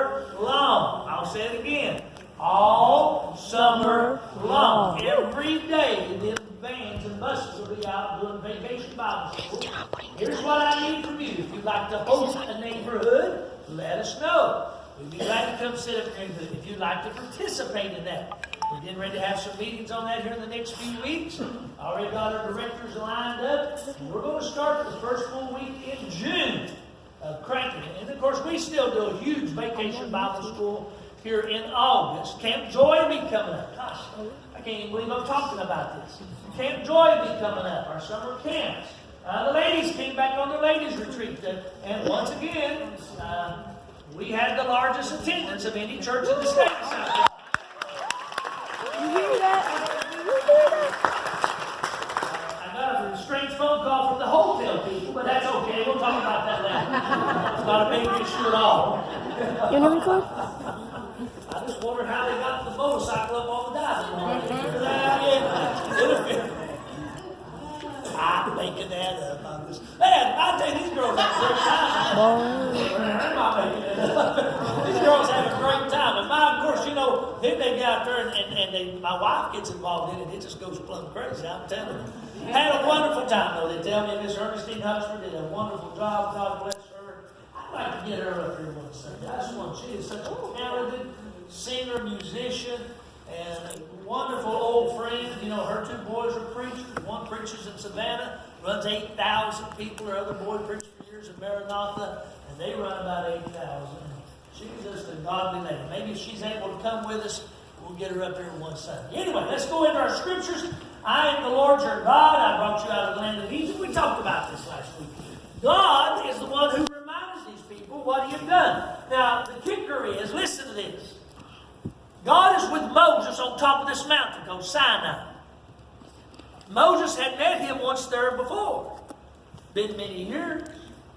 summer long. I'll say it again. All summer long. Every day, the vans and buses will be out doing vacation Bible school. Here's what I need from you. If you'd like to host a neighborhood, let us know. We'd be glad to come sit up here if you'd like to participate in that. We're getting ready to have some meetings on that here in the next few weeks. Already got our directors lined up. And we're going to start the first full week in June of cranking it. And of course, we still do a huge vacation Bible school here in August. Camp Joy will be coming up. Gosh, I can't even believe I'm talking about this. Camp Joy will be coming up, our summer camps. The ladies came back on their ladies' retreat. And once again, we had the largest attendance of any church in the state. You hear that? I got a strange phone call from the hotel people, but that's okay. We'll talk about that later. It's not a big issue at all. You want to record? I just wondered how they got the motorcycle up on the diving board. I'm making that up. Man, I tell you, these girls have a great time. I'm not making it up. These girls have a great time. And of course, you know, then they get out there and my wife gets involved in it. It just goes plumb crazy, I'm telling you. Had a wonderful time, though. They tell me Miss Ernestine Huxford did a wonderful job. God bless her. I'd like to get her up here one Sunday. I just want, she is such a talented singer, musician, and a wonderful old friend. You know, her two boys are preachers. One preaches in Savannah, runs 8,000 people. Her other boy preached for years in Maranatha, and they run about 8,000. She's just a godly lady. Maybe if she's able to come with us, we'll get her up here one Sunday. Anyway, let's go into our scriptures. I am the Lord your God. I brought you out of the land of Egypt. We talked about this last week. God is the one who reminds these people what he had done. Now, the kicker is, listen to this. God is with Moses on top of this mountain called Sinai. Moses had met him once there before. Been many years.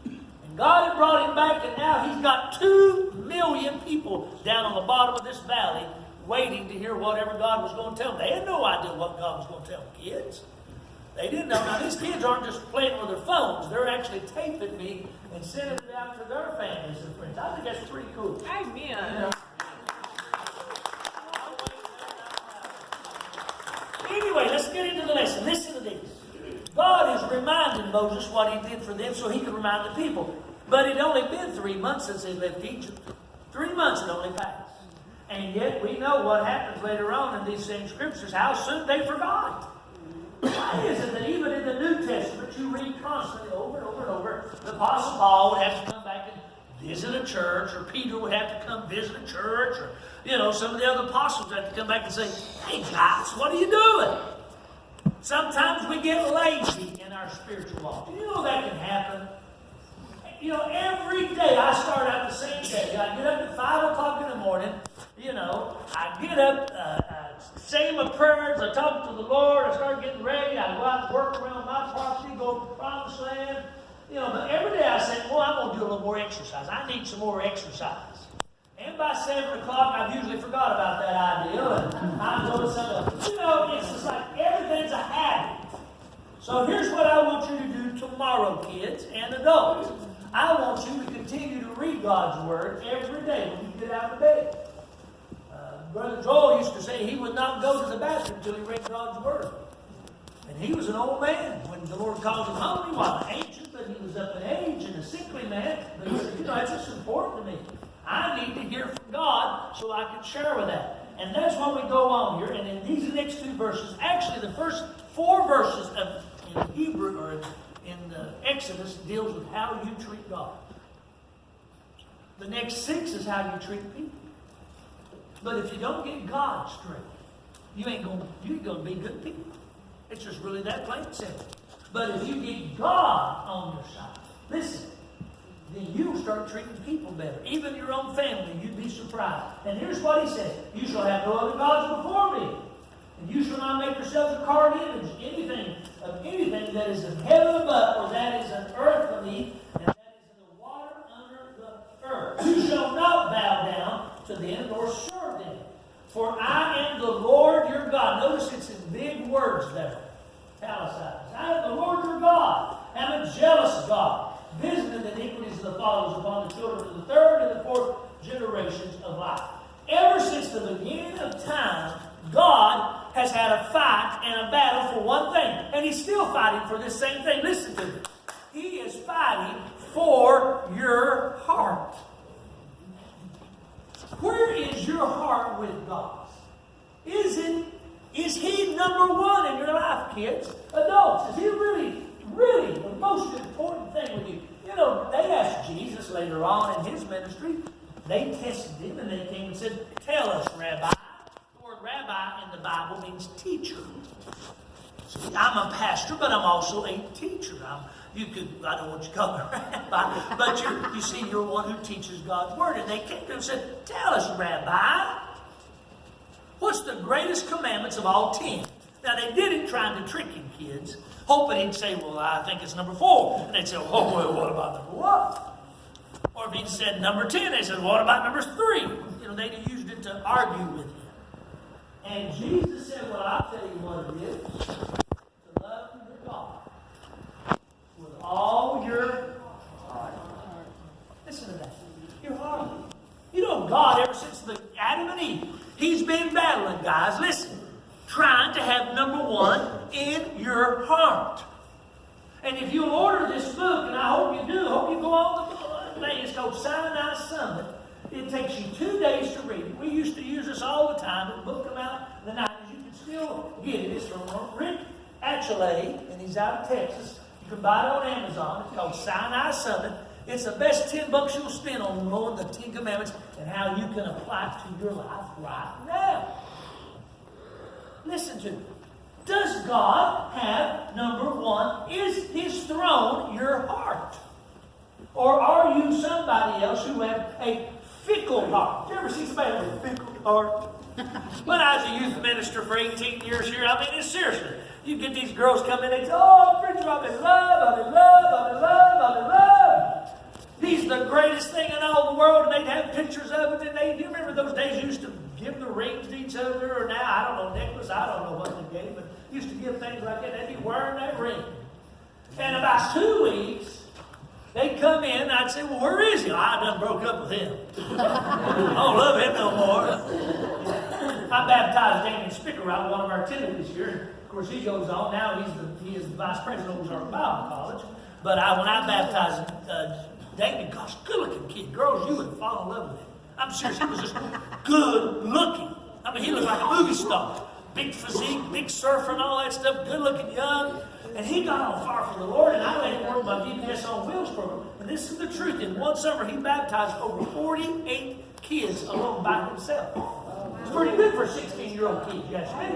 And God had brought him back, and now he's got 2 million people down on the bottom of this valley waiting to hear whatever God was going to tell them. They had no idea what God was going to tell the kids. They didn't know. Now, these kids aren't just playing with their phones. They're actually taping me and sending it out to their families and friends. I think that's pretty cool. Amen. You know? Anyway, let's get into the lesson. Listen to this. God is reminding Moses what he did for them so he could remind the people. But it had only been 3 months since they left Egypt. 3 months had only passed. And yet we know what happens later on in these same scriptures, how soon they forgot. Why is it that even in the New Testament you read constantly over and over and over, the Apostle Paul would have to come back and visit a church, or Peter would have to come visit a church, or some of the other apostles have to come back and say, hey guys, what are you doing? Sometimes we get lazy in our spiritual walk. Do you know that can happen? Every day I start out the same day. I get up at 5 o'clock in the morning. I get up, say my prayers, I talk to the Lord, I start getting ready, I go out and work around my property, go to the promised land. But every day I say, well, I'm going to do a little more exercise. I need some more exercise. And by 7 o'clock, I've usually forgot about that idea, and I'm doing something. It's just like everything's a habit. So here's what I want you to do tomorrow, kids and adults. I want you to continue to read God's Word every day when you get out of bed. Brother Joel used to say he would not go to the bathroom until he read God's Word. And he was an old man when the Lord called him home. He wasn't ancient, but he was up in age and a sickly man. But he said, that's just important to me. I need to hear from God so I can share with that. And that's what we go on here. And in these next 2 verses, actually the first 4 verses in Hebrew or in Exodus deals with how you treat God. The next 6 is how you treat people. But if you don't get God straight, you ain't going to be good people. It's just really that plain and simple. But if you get God on your side, listen, then you'll start treating people better. Even your own family, you'd be surprised. And here's what he says. You shall have no other gods before me. And you shall not make yourselves a carved image, anything that is in heaven above, or that is in earth beneath, and that is in the water under the earth. You shall not bow down to them, nor serve them. For I am the Lord your God. Notice it's in big words there. Italicized. I am the Lord your God. I'm a jealous God, visiting the iniquities of the fathers upon the children of the 3rd and the 4th generations of life. Ever since the beginning of time, God has had a fight and a battle for one thing. And He's still fighting for this same thing. Listen to me. He is fighting for your heart. Where is your heart with God? Is He number one in your life, kids? Adults, is He really the most important thing with you? You know, they asked Jesus later on in His ministry. They tested Him and they came and said, "Tell us, Rabbi." The word rabbi in the Bible means teacher. See, I'm a pastor, but I'm also a teacher. I don't want you to call me rabbi, but you see, you're one who teaches God's word. And they came to him and said, "Tell us, Rabbi, what's the greatest commandments of all 10? Now, they did it trying to trick him, kids, hoping he'd say, "Well, I think it's number 4. And they'd say, "Oh, well, what about number 1? Or if he said number 10, they said, "What about number 3? You know, they used it to argue with him. And Jesus said, "Well, I'll tell you what it is. To love your God with all your heart." Listen to that. Your heart. You know, God, ever since Adam and Eve, He's been battling, guys. Listen. Trying to have number 1 in your heart. And if you'll order this book, and I hope you do, hope you go on the thing, it's called Sinai Summit. It takes you 2 days to read it. We used to use this all the time. The book came out in the 90s. You can still get it. It's from Rick Atchley, and he's out of Texas. You can buy it on Amazon. It's called Sinai Summit. It's the best $10 you'll spend on knowing the 10 Commandments and how you can apply it to your life right now. Listen to me. Does God have number 1? Is His throne your heart? Or are you somebody else who has a fickle heart? Did you ever see somebody with a fickle heart? When I was a youth minister for 18 years here, I mean, it's seriously. You get these girls come in and say, "Oh, preacher, I'm in love, I'm in love, I'm in love, I'm in love. He's the greatest thing in all the world," and they'd have pictures of it. And do you remember those days you used to give the rings to each other? Or now, I don't know, necklace, I don't know what they gave, but used to give things like that. They'd be wearing that ring. And about 2 weeks, they'd come in, and I'd say, "Well, where is he?" "I done broke up with him. I don't love him no more." I baptized Damien Spicker out, one of our tenants this year. Of course, he goes on. Now he is the vice president of Ozark Bible College. But when I baptized Damien, gosh, good-looking kid. Girls, you would fall in love with him. I'm serious. He was just good-looking. I mean, he looked like a movie star. Big physique, big surfer and all that stuff. Good-looking, young. And he got on fire for the Lord, and I let him work my VBS on Wheels program. And this is the truth. In one summer, he baptized over 48 kids alone by himself. It's pretty good for a 16-year-old kid, you ask me.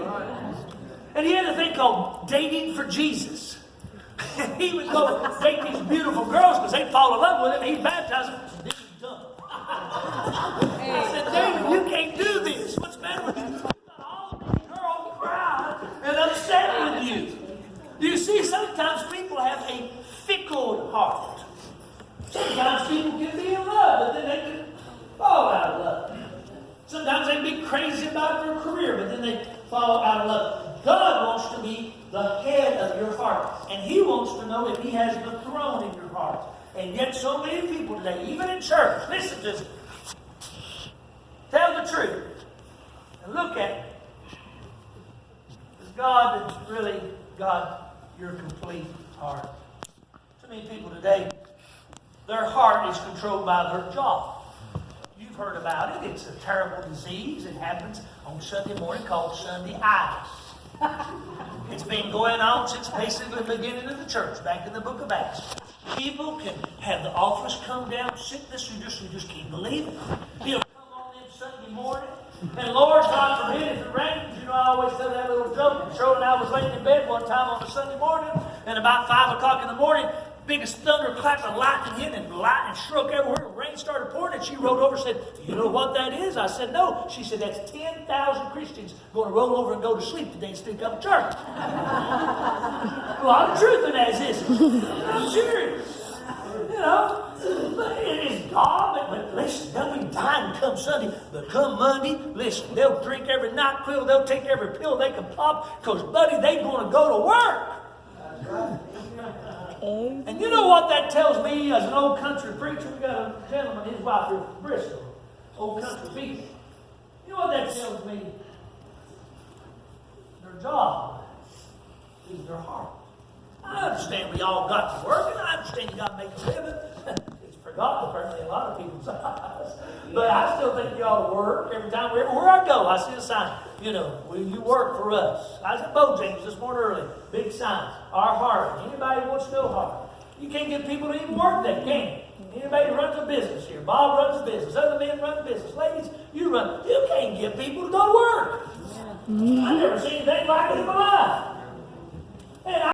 And he had a thing called Dating for Jesus. He would go date these beautiful girls because they'd fall in love with him. He'd baptize them, and then he'd dump them. I said, "David, you can't do this. What's the matter with you? You got all these girls crying and upset with you." You see, sometimes people have a fickle heart. Sometimes people can be in love, but then they can fall out of love. Sometimes they can be crazy about their career, but then they fall out of love. God wants to be the head of your heart. And He wants to know if He has the throne in your heart. And yet so many people today, even in church, listen to me. Tell the truth. And look at it. Has God really got your complete heart? So many people today, their heart is controlled by their job. You've heard about it. It's a terrible disease. It happens on Sunday morning called Sunday itis. It's been going on since basically the beginning of the church, back in the book of Acts. People can have the office come down, sickness, you just can't believe it. He'll come on in Sunday morning, and Lord, God forbid, if it rains, you know, I always tell that little joke. Shirley and I was laying in bed one time on a Sunday morning, and about 5 o'clock in the morning, biggest thunderclap and lightning hit, and lightning struck everywhere. Rain started pouring, and she rolled over and said, "You know what that is?" I said, "No." She said, "That's 10,000 Christians going to roll over and go to sleep today and still come to church." A lot of truth in that is this. I'm serious. You know, but it is God. But listen, they'll be dying come Sunday. But come Monday, listen, they'll drink every NyQuil. They'll take every pill they can pop because, buddy, they're going to go to work. That's right. And you know what that tells me as an old country preacher? We got a gentleman, his wife here from Bristol. old country people. You know what that tells me? Their job is their heart. I understand we all got to work, and I understand you got to make a living. It's forgotten apparently a lot of people's eyes. But I still think you ought to work every time. Everywhere I go, I see a sign. You know, will you work for us? I was at Bojangles this morning early. Big signs. Our heart. Anybody who wants to know heart. You can't get people to even work that, can you? Anybody who runs a business here. Bob runs a business. Other men run a business. Ladies, you run. You can't get people to go to work. I've never seen anything like it in my life. And